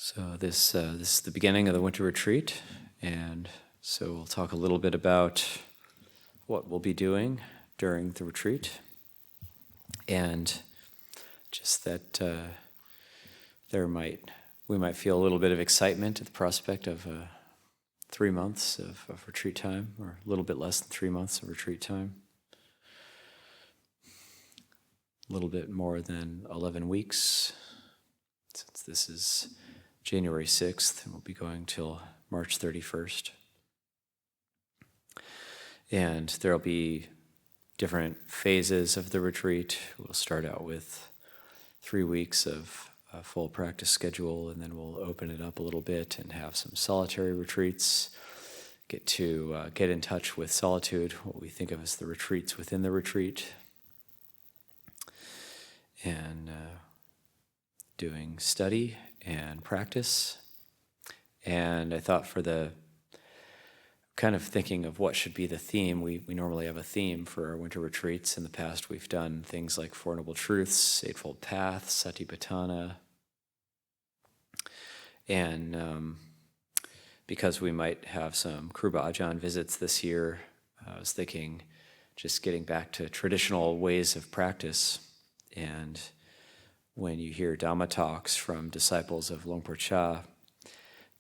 So this is the beginning of the winter retreat, and so we'll talk a little bit about what we'll be doing during the retreat, and just that we might feel a little bit of excitement at the prospect of 3 months of retreat time, or a little bit less than 3 months of retreat time, a little bit more than 11 weeks, since this is January 6th, and we'll be going till March 31st. And there'll be different phases of the retreat. We'll start out with 3 weeks of a full practice schedule, and then we'll open it up a little bit and have some solitary retreats, get in touch with solitude, what we think of as the retreats within the retreat, and doing study and practice. And I thought, for the kind of thinking of what should be the theme, we normally have a theme for our winter retreats. In the past, we've done things like Four Noble Truths, Eightfold Path, Satipatthana. And because we might have some Kruba Ajahn visits this year, I was thinking just getting back to traditional ways of practice. And when you hear Dhamma talks from disciples of Luang Por Chah,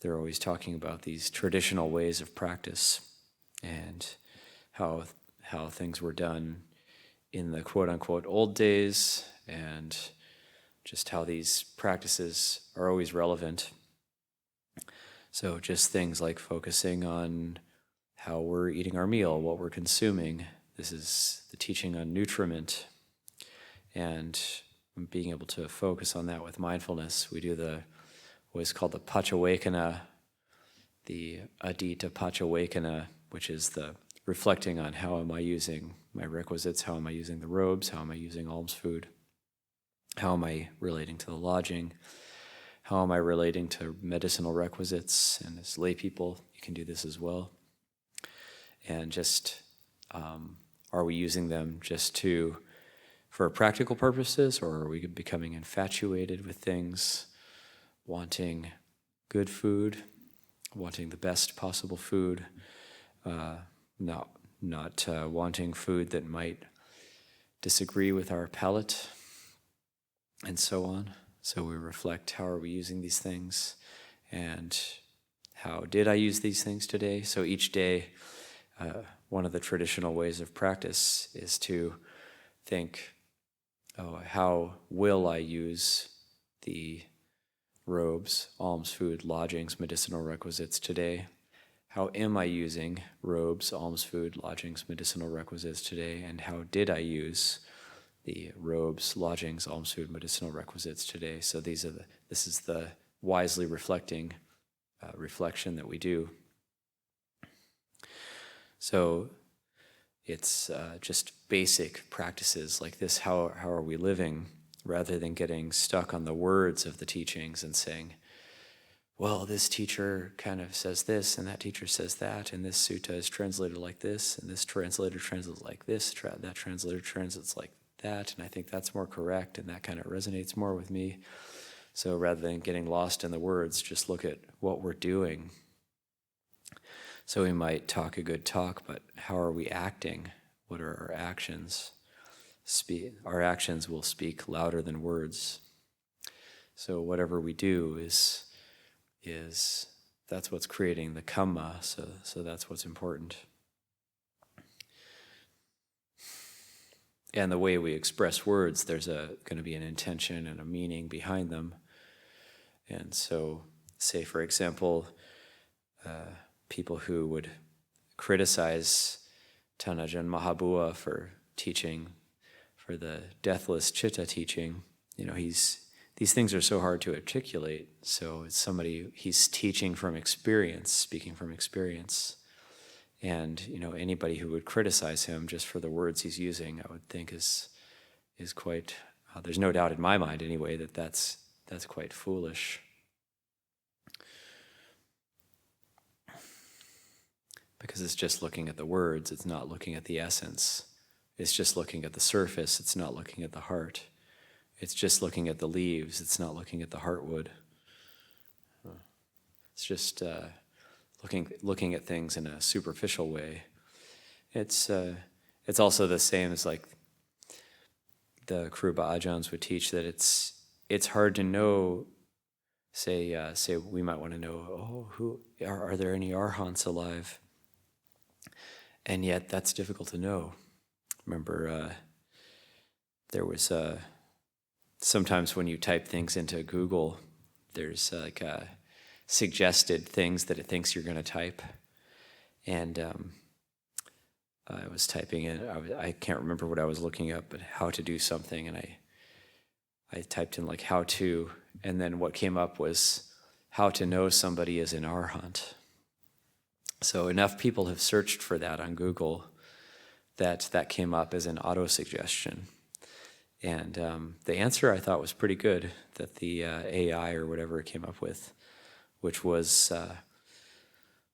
they're always talking about these traditional ways of practice and how things were done in the quote-unquote old days, and just how these practices are always relevant. So just things like focusing on how we're eating our meal, what we're consuming. This is the teaching on nutriment, and being able to focus on that with mindfulness. We do what is called the Pachawekana, the Adita Pachawekana, which is the reflecting on how am I using my requisites, how am I using the robes, how am I using alms food, how am I relating to the lodging, how am I relating to medicinal requisites. And as lay people, you can do this as well. And just, are we using them just for practical purposes, or are we becoming infatuated with things, wanting good food, wanting the best possible food, not wanting food that might disagree with our palate, and so on. So we reflect, how are we using these things, and how did I use these things today? So each day, one of the traditional ways of practice is to think, how will I use the robes, alms food, lodgings, medicinal requisites today? How am I using robes, alms food, lodgings, medicinal requisites today? And how did I use the robes, lodgings, alms food, medicinal requisites today? So this is the wisely reflecting reflection that we do. So it's just basic practices like this. How are we living? Rather than getting stuck on the words of the teachings and saying, well, this teacher kind of says this, and that teacher says that, and this sutta is translated like this, and this translator translates like this, that translator translates like that, and I think that's more correct, and that kind of resonates more with me. So rather than getting lost in the words, just look at what we're doing. So we might talk a good talk, but how are we acting? What are our actions? Our actions will speak louder than words. So whatever we do is that's what's creating the kamma. So that's what's important. And the way we express words, there's going to be an intention and a meaning behind them. And so, say for example, people who would criticize Tanajan Mahabua for teaching, for the deathless chitta teaching, these things are so hard to articulate. So it's he's teaching from experience, speaking from experience. And, anybody who would criticize him just for the words he's using, I would think is quite, there's no doubt in my mind anyway, that's quite foolish. Because it's just looking at the words, it's not looking at the essence. It's just looking at the surface, it's not looking at the heart. It's just looking at the leaves, it's not looking at the heartwood. It's just looking at things in a superficial way. It's also the same as like the Kruba Ajahns would teach, that it's hard to know. Say we might want to know, who are there any arhants alive? And yet that's difficult to know. Remember, there was sometimes when you type things into Google, there's like suggested things that it thinks you're going to type. And I was typing in, I can't remember what I was looking up, but how to do something, and I typed in like how to, and then what came up was how to know somebody is an arhat. So enough people have searched for that on Google that came up as an auto-suggestion. And the answer I thought was pretty good, that the AI or whatever it came up with, which was,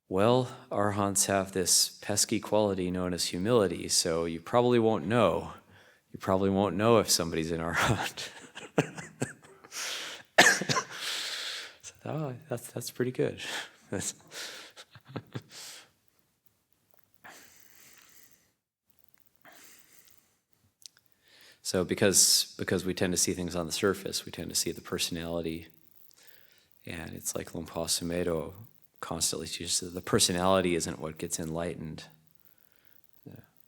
well, arhants have this pesky quality known as humility, so you probably won't know. You probably won't know if somebody's an arhat. So, that's pretty good. So because we tend to see things on the surface, we tend to see the personality, and it's like Lumpur Sumedho constantly teaches that the personality isn't what gets enlightened.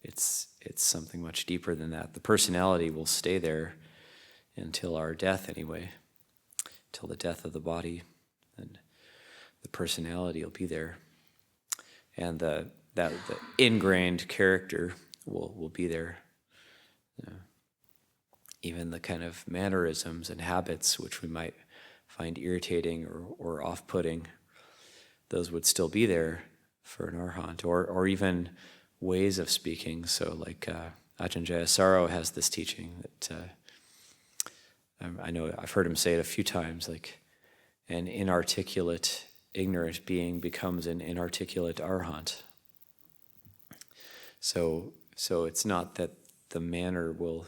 It's something much deeper than that. The personality will stay there until our death anyway, till the death of the body, and the personality will be there, and the ingrained character will be there. Even the kind of mannerisms and habits which we might find irritating or off-putting, those would still be there for an arhat, or even ways of speaking. So like Ajahn Jayasaro has this teaching that I know I've heard him say it a few times, like an inarticulate, ignorant being becomes an inarticulate arhat. So it's not that the manner will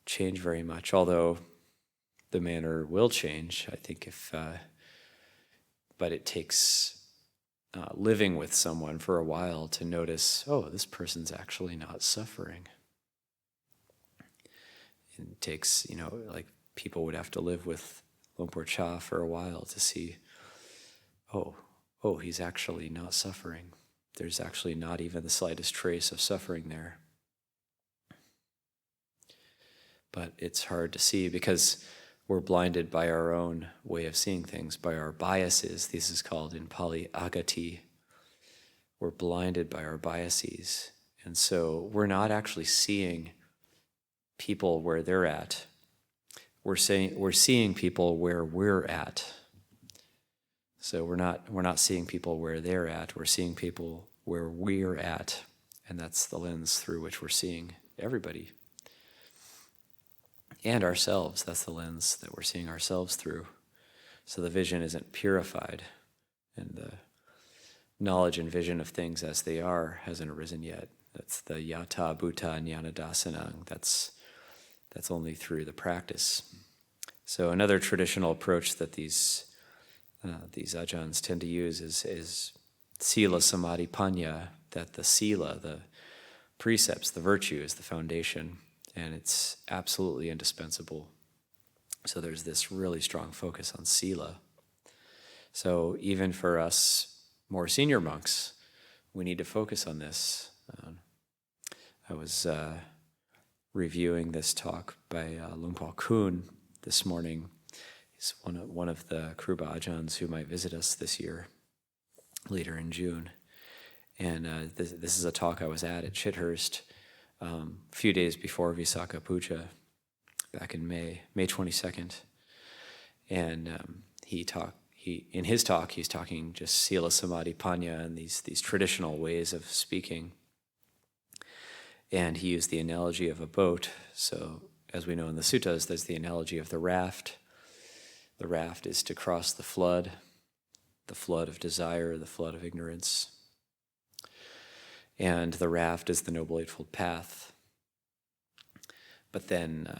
change very much, although the manner will change, I think, but it takes living with someone for a while to notice, oh, this person's actually not suffering. And it takes, like people would have to live with Lumpur Cha for a while to see, oh, he's actually not suffering. There's actually not even the slightest trace of suffering there. But it's hard to see because we're blinded by our own way of seeing things, by our biases. This is called in Pali agati. We're blinded by our biases. And so we're not actually seeing people where they're at. We're seeing people where we're at. So we're not seeing people where they're at. We're seeing people where we're at. And that's the lens through which we're seeing everybody. And ourselves, that's the lens that we're seeing ourselves through. So the vision isn't purified, and the knowledge and vision of things as they are hasn't arisen yet. That's the yata bhuta jnana dasanang. That's only through the practice. So another traditional approach that these ajahns tend to use is sila samadhi panya, that the sila, the precepts, the virtue is the foundation. And it's absolutely indispensable. So there's this really strong focus on sila. So even for us more senior monks, we need to focus on this. I was reviewing this talk by Lumpur Kun this morning. He's one of the Kruba Ajahns who might visit us this year, later in June. And this is a talk I was at Chithurst, a few days before Visakha Puja, back in May 22nd, and in his talk he's talking just sila samadhi panya and these traditional ways of speaking, and he used the analogy of a boat. So as we know in the suttas, there's the analogy of the raft. The raft is to cross the flood of desire, the flood of ignorance. And the raft is the Noble Eightfold Path. But then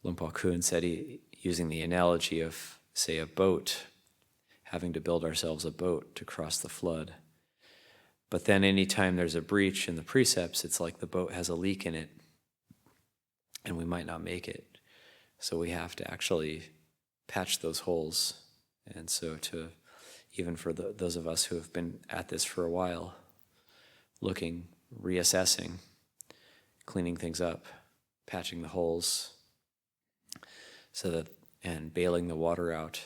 Lumpur Kun said, using the analogy of, say, a boat, having to build ourselves a boat to cross the flood. But then anytime there's a breach in the precepts, it's like the boat has a leak in it, and we might not make it. So we have to actually patch those holes. And so even for those of us who have been at this for a while, looking, reassessing, cleaning things up, patching the holes, and bailing the water out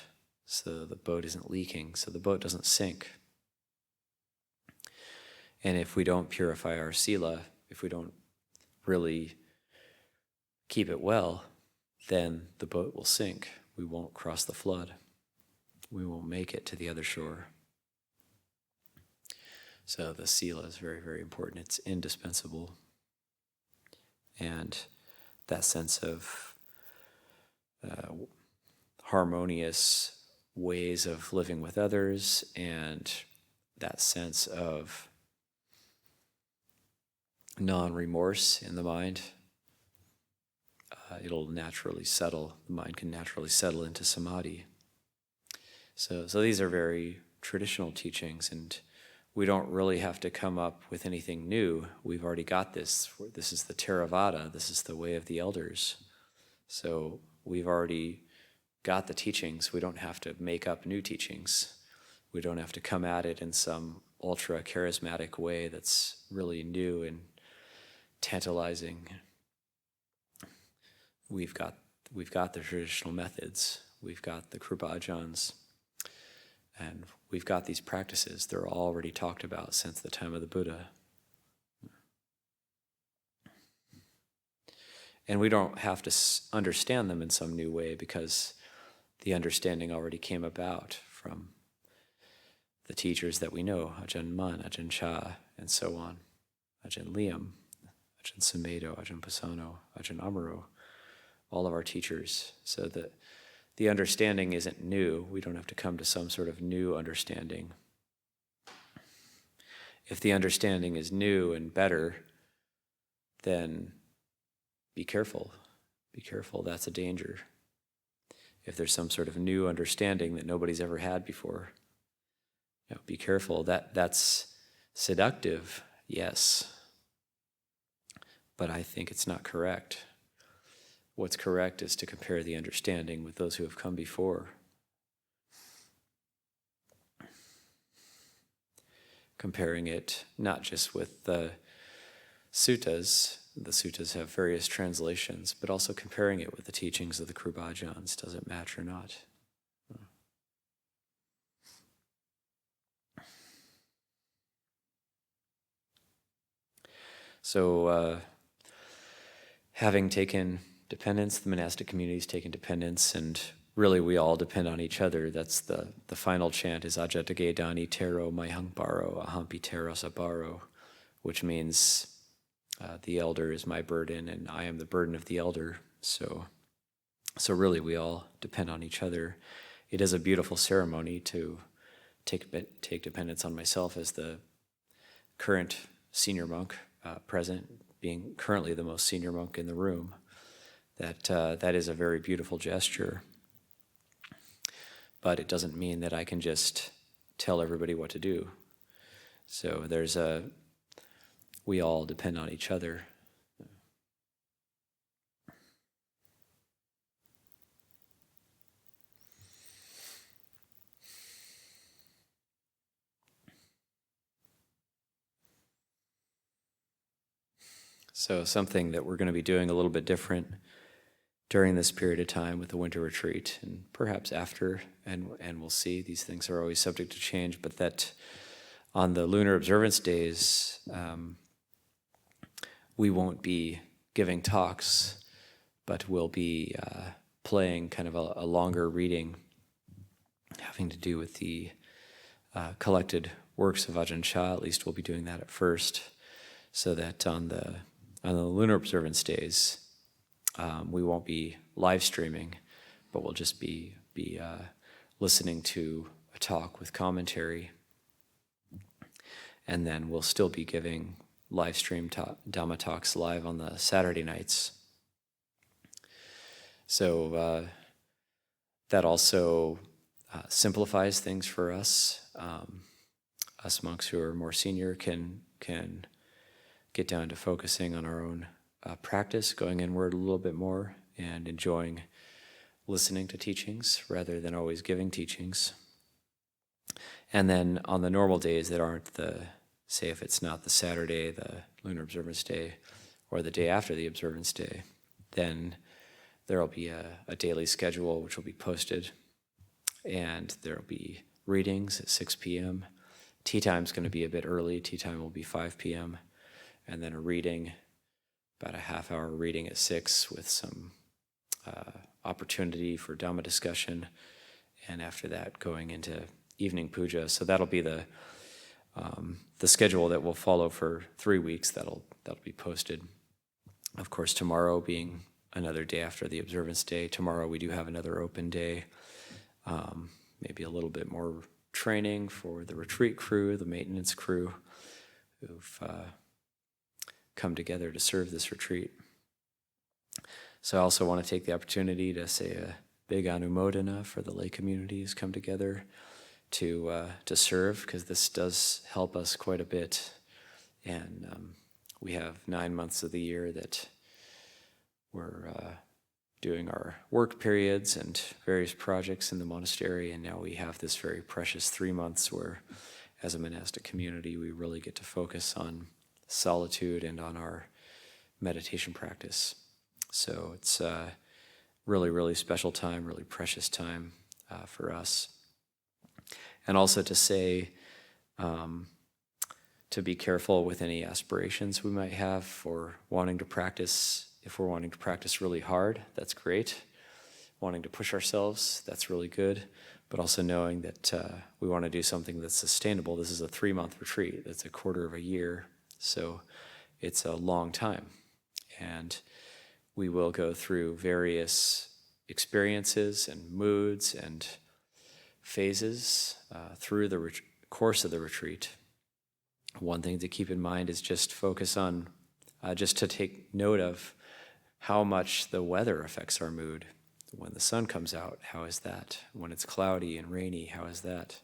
so the boat isn't leaking, so the boat doesn't sink. And if we don't purify our sila, if we don't really keep it well, then the boat will sink. We won't cross the flood. We won't make it to the other shore. So the sila is very, very important. It's indispensable. And that sense of harmonious ways of living with others, and that sense of non-remorse in the mind, it'll naturally settle. The mind can naturally settle into samadhi. So these are very traditional teachings, and we don't really have to come up with anything new. We've already got this. This is the Theravada. This is the way of the elders. So we've already got the teachings. We don't have to make up new teachings. We don't have to come at it in some ultra charismatic way that's really new and tantalizing. We've got the traditional methods. We've got the Krupa Ajahns. And we've got these practices. They're already talked about since the time of the Buddha. And we don't have to understand them in some new way, because the understanding already came about from the teachers that we know, Ajahn Mun, Ajahn Chah, and so on, Ajahn Liam, Ajahn Sumedho, Ajahn Pasano, Ajahn Amaro, all of our teachers. So that the understanding isn't new. We don't have to come to some sort of new understanding. If the understanding is new and better, then be careful. Be careful, that's a danger. If there's some sort of new understanding that nobody's ever had before, be careful. That's seductive, yes. But I think it's not correct. What's correct is to compare the understanding with those who have come before. Comparing it not just with the suttas have various translations, but also comparing it with the teachings of the Krupa Ajahns. Does it match or not? So, having taken dependence, the monastic community's taken dependence, and really we all depend on each other. That's the final chant is Ajatage Dani Tero Maihang Baro Ahampi Tero Sabaro, which means the elder is my burden and I am the burden of the elder. So really we all depend on each other. It is a beautiful ceremony to take dependence on myself as the current senior monk present, being currently the most senior monk in the room. That is a very beautiful gesture. But it doesn't mean that I can just tell everybody what to do. So we all depend on each other. So something that we're going to be doing a little bit different during this period of time with the winter retreat, and perhaps after, and we'll see. These things are always subject to change, but that on the lunar observance days, we won't be giving talks, but we'll be playing kind of a longer reading having to do with the collected works of Ajahn Chah. At least we'll be doing that at first, so that on the lunar observance days, we won't be live streaming, but we'll just be listening to a talk with commentary, and then we'll still be giving live stream Dhamma talks live on the Saturday nights. So that also simplifies things for us. Us monks who are more senior can get down to focusing on our own practice, going inward a little bit more, and enjoying listening to teachings rather than always giving teachings. And then on the normal days that aren't say if it's not the Saturday, the lunar observance day, or the day after the observance day, then there will be a daily schedule which will be posted, and there will be readings at 6 p.m. Tea time is going to be a bit early. Tea time will be 5 p.m. And then a reading, about a half-hour reading at 6 with some opportunity for Dhamma discussion, and after that going into evening puja. So that'll be the schedule that will follow for 3 weeks. That'll be posted. Of course, tomorrow being another day after the observance day, tomorrow we do have another open day, maybe a little bit more training for the retreat crew, the maintenance crew, who've come together to serve this retreat. So I also want to take the opportunity to say a big anumodana for the lay community who's come together to serve, because this does help us quite a bit. And we have 9 months of the year that we're doing our work periods and various projects in the monastery, and now we have this very precious 3 months where, as a monastic community, we really get to focus on solitude and on our meditation practice. So it's a really, really special time, really precious time for us. And also to say, to be careful with any aspirations we might have for wanting to practice. If we're wanting to practice really hard, that's great. Wanting to push ourselves, that's really good. But also knowing that we want to do something that's sustainable. This is a 3-month retreat. That's a quarter of a year. So it's a long time. And we will go through various experiences and moods and phases through the course of the retreat. One thing to keep in mind is just focus on, just to take note of how much the weather affects our mood. When the sun comes out, how is that? When it's cloudy and rainy, how is that?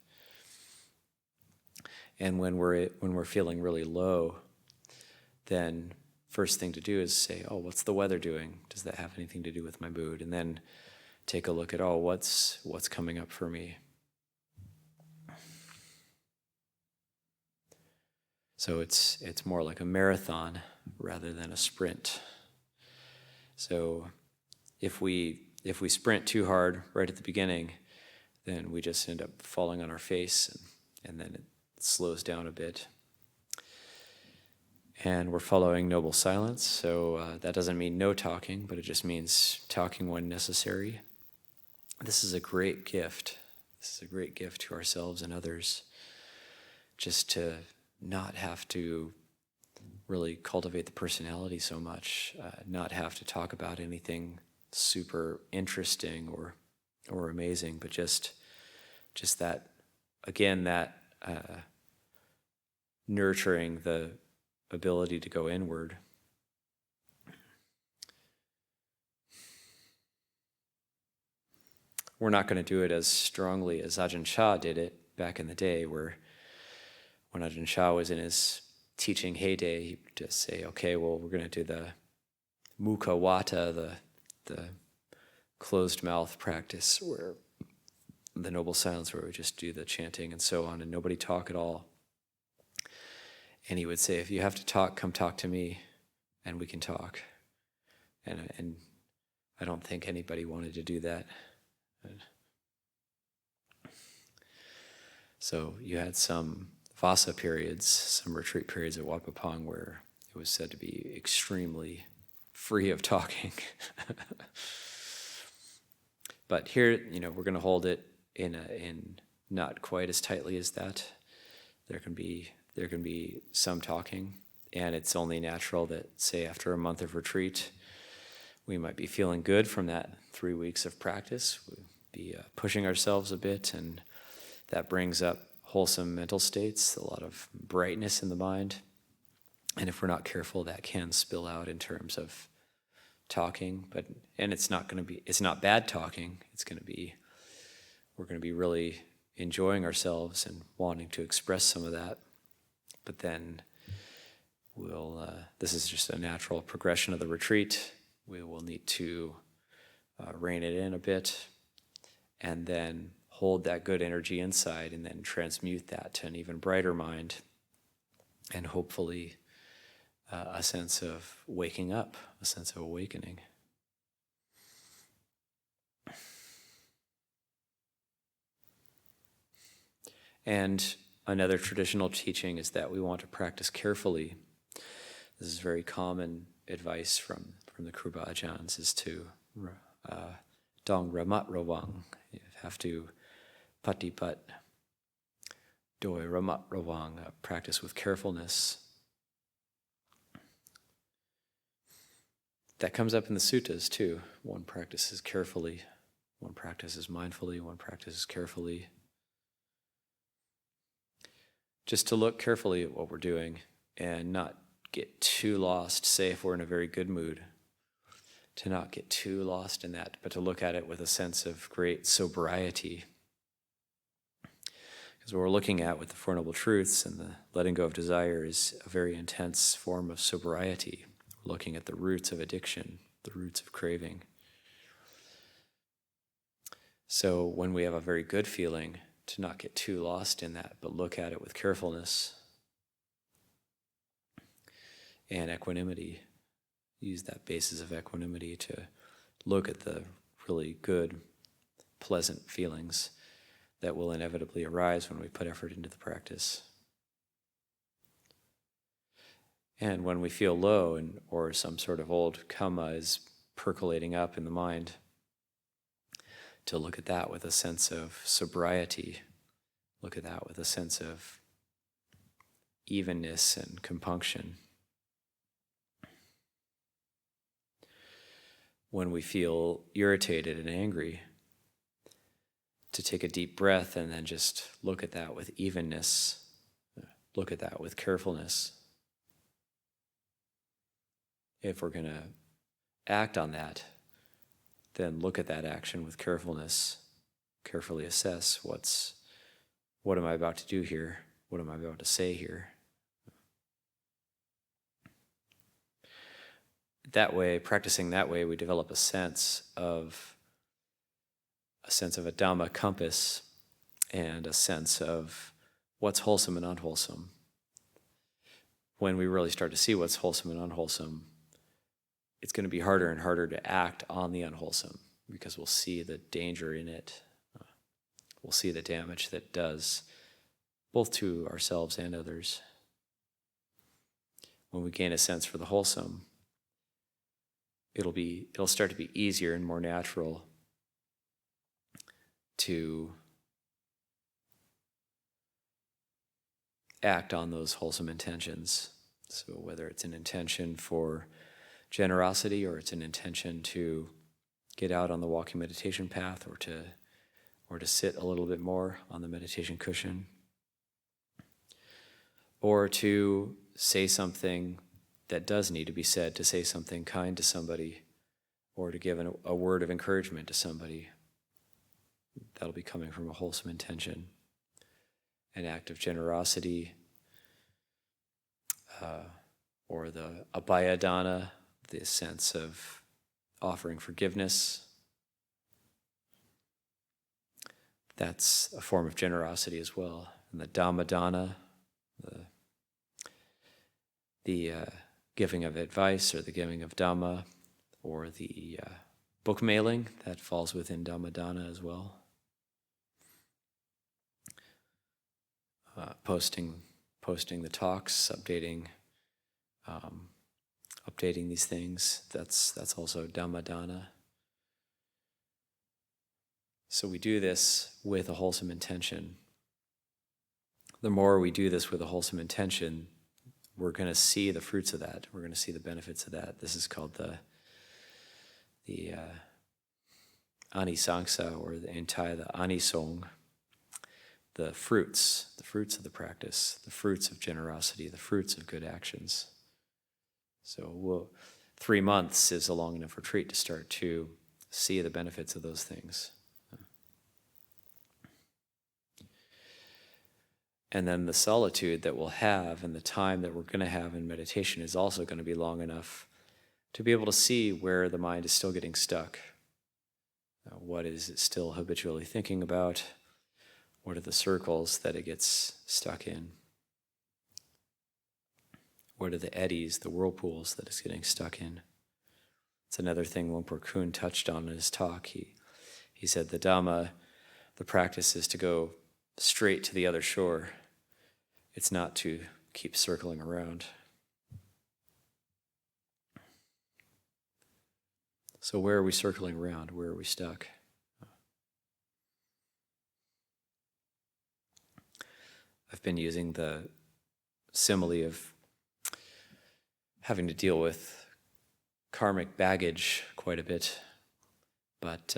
And when we're feeling really low, then first thing to do is say, oh, what's the weather doing? Does that have anything to do with my mood? And then take a look at, oh, what's coming up for me? So it's more like a marathon rather than a sprint. So if we sprint too hard right at the beginning, then we just end up falling on our face, and then it slows down a bit. And we're following noble silence, so that doesn't mean no talking, but it just means talking when necessary. This is a great gift. This is a great gift to ourselves and others, just to not have to really cultivate the personality so much, not have to talk about anything super interesting or amazing, but just that, again, that nurturing the ability to go inward. We're not going to do it as strongly as Ajahn Chah did it back in the day, where when Ajahn Chah was in his teaching heyday, he'd just say, okay, well, we're going to do the mukha wata, the closed mouth practice, where the noble silence, where we just do the chanting and so on, and nobody talk at all. And he would say, if you have to talk, come talk to me, and we can talk. And I don't think anybody wanted to do that. So you had some Vasa periods, some retreat periods at Wat Pah Pong, where it was said to be extremely free of talking. But here, we're going to hold it in not quite as tightly as that. There can be some talking, and it's only natural that, say, after a month of retreat, we might be feeling good from that 3 weeks of practice. We'll be pushing ourselves a bit, and that brings up wholesome mental states, a lot of brightness in the mind. And if we're not careful, that can spill out in terms of talking. And it's not bad talking. It's going to be we're going to be really enjoying ourselves and wanting to express some of that. But then this is just a natural progression of the retreat. We will need to rein it in a bit and then hold that good energy inside and then transmute that to an even brighter mind and hopefully a sense of waking up, a sense of awakening. And another traditional teaching is that we want to practice carefully. This is very common advice from the Kruba Ajahns, is to dong ramat rawang. You have to patipat doi ramat rawang, practice with carefulness. That comes up in the suttas too. One practices carefully, one practices mindfully, one practices carefully. Just to look carefully at what we're doing and not get too lost, say if we're in a very good mood, to not get too lost in that, but to look at it with a sense of great sobriety. Because what we're looking at with the Four Noble Truths and the letting go of desire is a very intense form of sobriety. We're looking at the roots of addiction, the roots of craving. So when we have a very good feeling, to not get too lost in that, but look at it with carefulness and equanimity. Use that basis of equanimity to look at the really good, pleasant feelings that will inevitably arise when we put effort into the practice. And when we feel low or some sort of old karma is percolating up in the mind, to look at that with a sense of sobriety, look at that with a sense of evenness and compunction. When we feel irritated and angry, to take a deep breath and then just look at that with evenness, look at that with carefulness. If we're going to act on that, then look at that action with carefulness, carefully assess what am I about to do here? What am I about to say here? That way, practicing that way, we develop a sense of a Dhamma compass and a sense of what's wholesome and unwholesome. When we really start to see what's wholesome and unwholesome, it's going to be harder and harder to act on the unwholesome because we'll see the danger in it. We'll see the damage that it does, both to ourselves and others. When we gain a sense for the wholesome, it'll start to be easier and more natural to act on those wholesome intentions. So whether it's an intention for generosity or it's an intention to get out on the walking meditation path or to sit a little bit more on the meditation cushion, or to say something that does need to be said, to say something kind to somebody, or to give a word of encouragement to somebody. That'll be coming from a wholesome intention, an act of generosity, or the abhayadana, the sense of offering forgiveness. That's a form of generosity as well. And the dhammadana, the giving of advice or the giving of Dhamma, or the book mailing, that falls within dhammadana as well. Posting the talks, updating these things, that's also dhammadana. So we do this with a wholesome intention. The more we do this with a wholesome intention, we're going to see the fruits of that. We're going to see the benefits of that. This is called the anisangsa, or the anisong, the fruits of the practice, the fruits of generosity, the fruits of good actions. So 3 months is a long enough retreat to start to see the benefits of those things. And then the solitude that we'll have and the time that we're going to have in meditation is also going to be long enough to be able to see where the mind is still getting stuck. What is it still habitually thinking about? What are the circles that it gets stuck in? What are the eddies, the whirlpools that it's getting stuck in? It's another thing Lumpur Kun touched on in his talk. He said the Dhamma, the practice is to go straight to the other shore. It's not to keep circling around. So where are we circling around? Where are we stuck? I've been using the simile of having to deal with karmic baggage quite a bit, but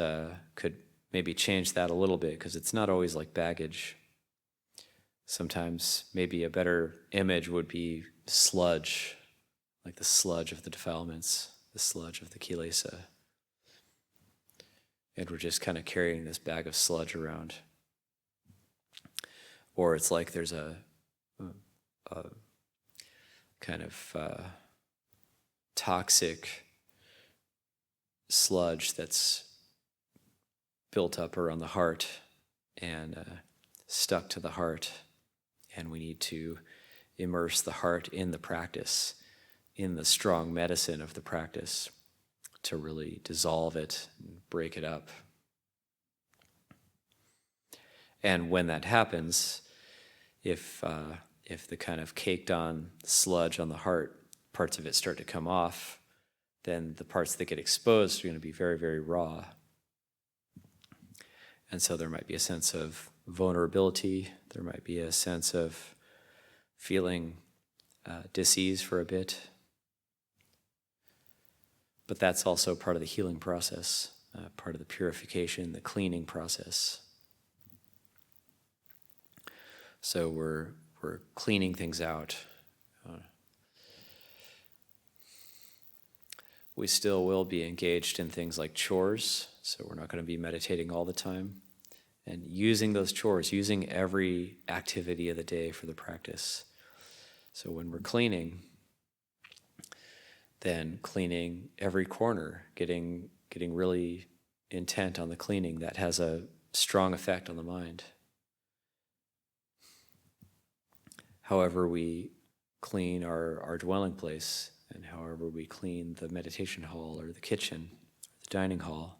could maybe change that a little bit, because it's not always like baggage. Sometimes maybe a better image would be sludge, like the sludge of the defilements, the sludge of the kilesa. And we're just kind of carrying this bag of sludge around. Or it's like there's a kind of toxic sludge that's built up around the heart and stuck to the heart. And we need to immerse the heart in the practice, in the strong medicine of the practice, to really dissolve it and break it up. And when that happens, if the kind of caked on sludge on the heart, parts of it start to come off, then the parts that get exposed are going to be very, very raw. And so there might be a sense of vulnerability. There might be a sense of feeling dis-ease for a bit. But that's also part of the healing process, part of the purification, the cleaning process. So we're cleaning things out. We still will be engaged in things like chores, so we're not going to be meditating all the time. And using those chores, using every activity of the day for the practice. So when we're cleaning, then cleaning every corner, getting really intent on the cleaning, that has a strong effect on the mind. However we clean our dwelling place, and however we clean the meditation hall or the kitchen, or the dining hall,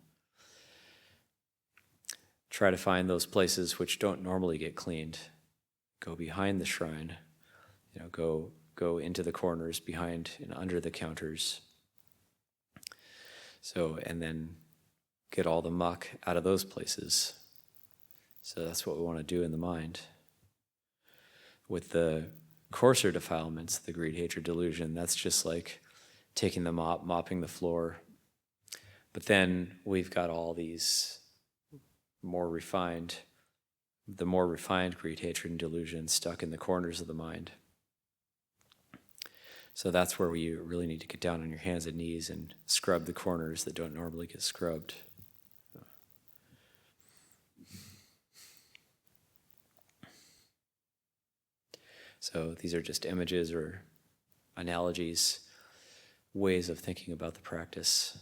try to find those places which don't normally get cleaned. Go behind the shrine, go into the corners, behind and under the counters. So, and then get all the muck out of those places. So that's what we want to do in the mind. With the coarser defilements, the greed, hatred, delusion, that's just like taking the mop, mopping the floor. But then we've got all these the more refined greed, hatred, and delusion stuck in the corners of the mind. So that's where you really need to get down on your hands and knees and scrub the corners that don't normally get scrubbed. So these are just images or analogies, ways of thinking about the practice.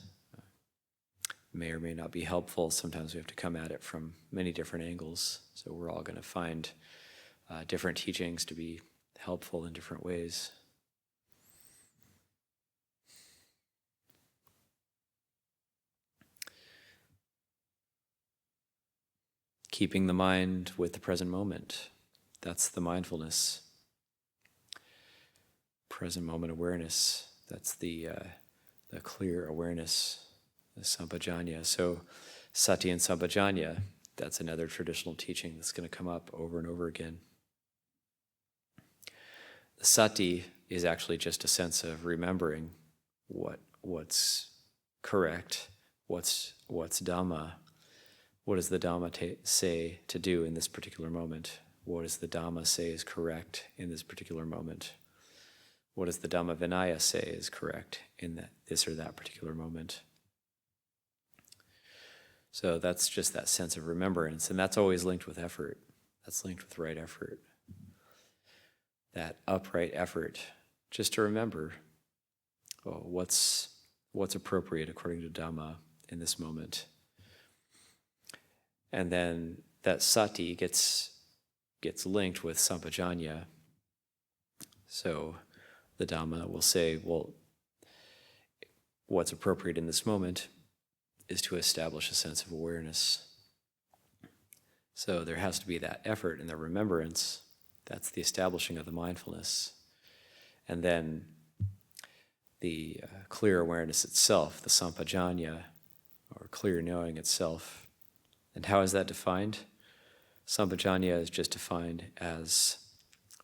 May or may not be helpful. Sometimes we have to come at it from many different angles. So we're all going to find different teachings to be helpful in different ways. Keeping the mind with the present moment. That's the mindfulness. Present moment awareness. That's the clear awareness, the sampajanya. So sati and sampajanya, that's another traditional teaching that's going to come up over and over again. The sati is actually just a sense of remembering what's correct, what's Dhamma. What does the Dhamma say to do in this particular moment? What does the Dhamma say is correct in this particular moment? What does the Dhamma Vinaya say is correct in this or that particular moment? So that's just that sense of remembrance, and that's always linked with effort. That's linked with right effort. that upright effort, just to remember what's appropriate according to Dhamma in this moment. And then that sati gets linked with sampajanya. So the Dhamma will say, well, what's appropriate in this moment is to establish a sense of awareness. So there has to be that effort and the remembrance. That's the establishing of the mindfulness. And then the clear awareness itself, the sampajanya, or clear knowing itself. And how is that defined? Sampajanya is just defined as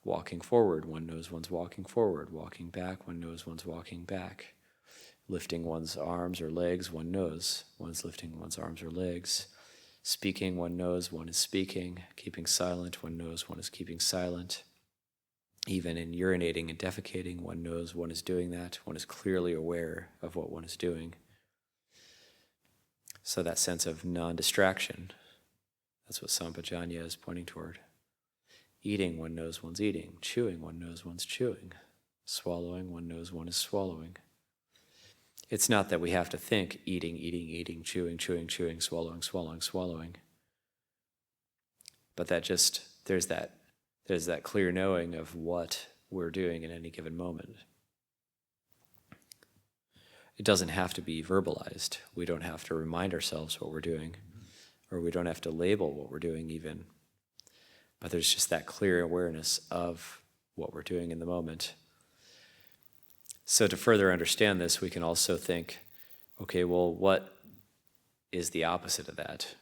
walking forward. One knows one's walking forward. Walking back, one knows one's walking back. Lifting one's arms or legs, one knows one's lifting one's arms or legs. Speaking, one knows one is speaking. Keeping silent, one knows one is keeping silent. Even in urinating and defecating, one knows one is doing that. One is clearly aware of what one is doing. So that sense of non-distraction, that's what sampajanya is pointing toward. Eating, one knows one's eating. Chewing, one knows one's chewing. Swallowing, one knows one is swallowing. It's not that we have to think eating, eating, eating, chewing, chewing, chewing, swallowing, swallowing, swallowing. But that just, there's that clear knowing of what we're doing in any given moment. It doesn't have to be verbalized. We don't have to remind ourselves what we're doing, or we don't have to label what we're doing even. But there's just that clear awareness of what we're doing in the moment. So to further understand this, we can also think, okay, well, what is the opposite of that?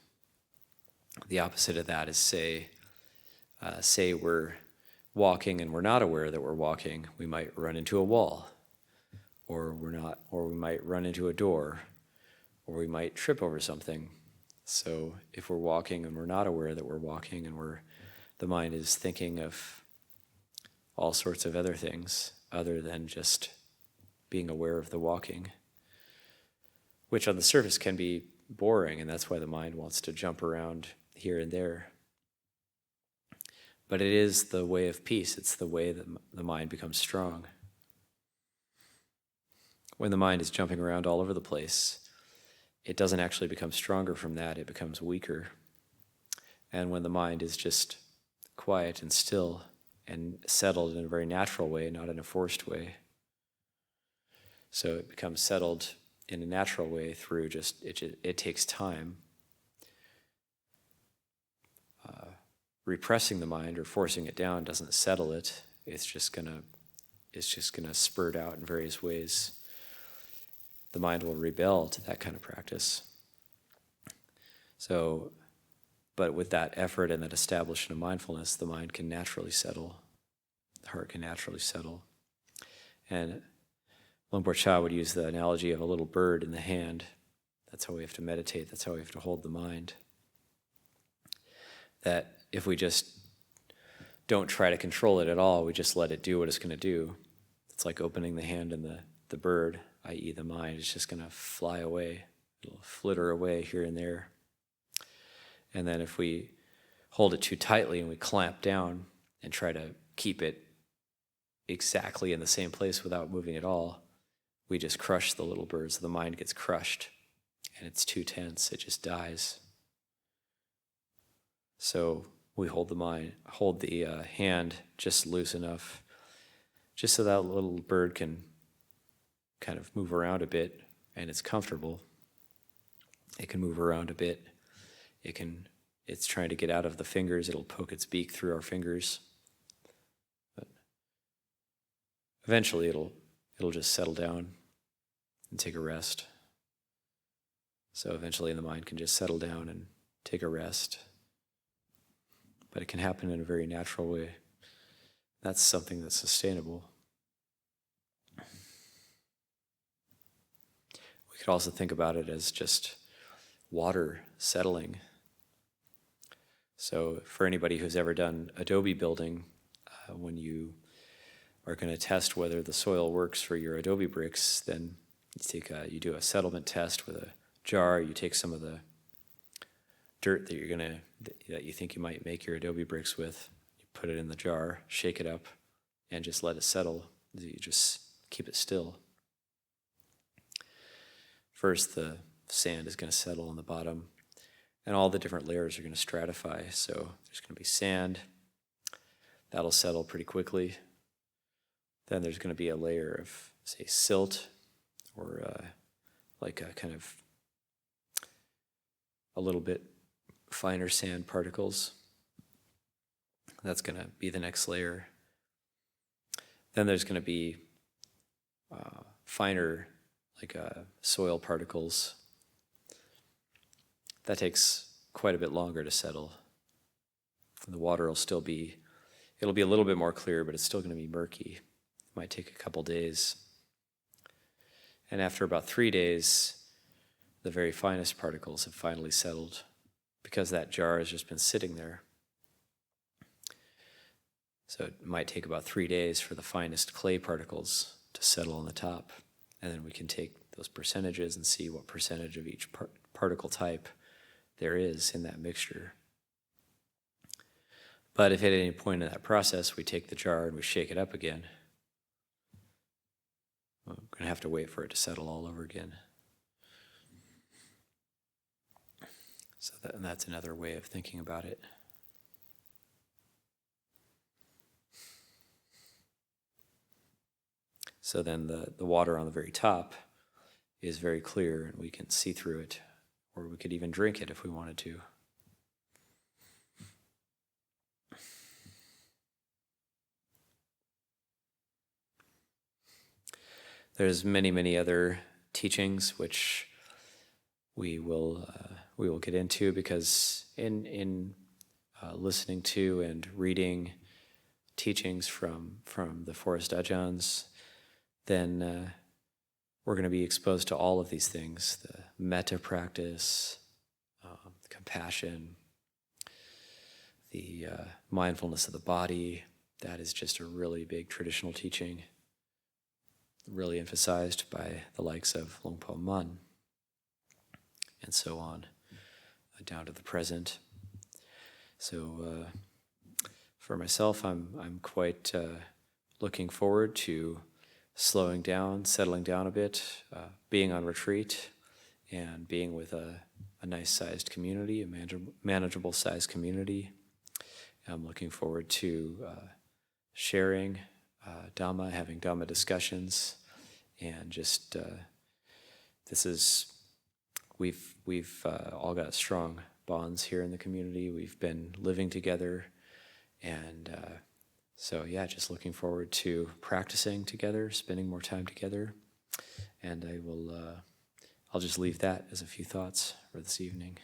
The opposite of that is, say we're walking and we're not aware that we're walking. We might run into a wall, or we might run into a door, or we might trip over something. So if we're walking and we're not aware that we're walking, and the mind is thinking of all sorts of other things other than just being aware of the walking, which on the surface can be boring, and that's why the mind wants to jump around here and there. But it is the way of peace. It's the way that the mind becomes strong. When the mind is jumping around all over the place, it doesn't actually become stronger from that, it becomes weaker. And when the mind is just quiet and still and settled in a very natural way, not in a forced way, so it becomes settled in a natural way through it takes time. Repressing the mind or forcing it down doesn't settle it. It's just gonna spurt out in various ways. The mind will rebel to that kind of practice. So, but with that effort and that establishment of mindfulness, the mind can naturally settle. The heart can naturally settle. And Luang Cha would use the analogy of a little bird in the hand. That's how we have to meditate. That's how we have to hold the mind. That if we just don't try to control it at all, we just let it do what it's going to do. It's like opening the hand and the bird, i.e. the mind, is just going to fly away. It'll flitter away here and there. And then if we hold it too tightly and we clamp down and try to keep it exactly in the same place without moving at all, we just crush the little bird. So the mind gets crushed and it's too tense, it just dies. So we hold the hand just loose enough, just so that little bird can kind of move around a bit and it's comfortable. It can move around a bit. It's trying to get out of the fingers. It'll poke its beak through our fingers. But eventually it'll just settle down and take a rest. So eventually the mind can just settle down and take a rest. But it can happen in a very natural way. That's something that's sustainable. We could also think about it as just water settling. So for anybody who's ever done adobe building, when you are going to test whether the soil works for your adobe bricks, then you do a settlement test with a jar. You take some of the dirt that you think you might make your adobe bricks with. You put it in the jar, shake it up. and just let it settle. You just keep it still. First, the sand is going to settle on the bottom, and all the different layers are going to stratify. So there's going to be sand. That'll settle pretty quickly. Then there's going to be a layer of, say, silt, or like a kind of a little bit finer sand particles. That's going to be the next layer. Then there's going to be finer, like soil particles. That takes quite a bit longer to settle. The water will still be, it'll be a little bit more clear, but it's still going to be murky. It might take a couple days. And after about 3 days, the very finest particles have finally settled, because that jar has just been sitting there. So it might take about 3 days for the finest clay particles to settle on the top. And then we can take those percentages and see what percentage of each particle type there is in that mixture. But if at any point in that process we take the jar and we shake it up again, we're going to have to wait for it to settle all over again. So that's another way of thinking about it. So then the water on the very top is very clear, and we can see through it, or we could even drink it if we wanted to. There's many other teachings which we will get into, because in listening to and reading teachings from the forest Ajahns, then we're going to be exposed to all of these things: the metta practice, compassion, the mindfulness of the body. That is just a really big traditional teaching, really emphasized by the likes of Longpo Mun, and so on, down to the present. So for myself, I'm quite looking forward to slowing down, settling down a bit, being on retreat, and being with a nice-sized community, a manageable-sized community. I'm looking forward to sharing Dhamma, having Dhamma discussions, and just we've all got strong bonds here in the community. We've been living together, and so yeah, just looking forward to practicing together, spending more time together, and I'll just leave that as a few thoughts for this evening.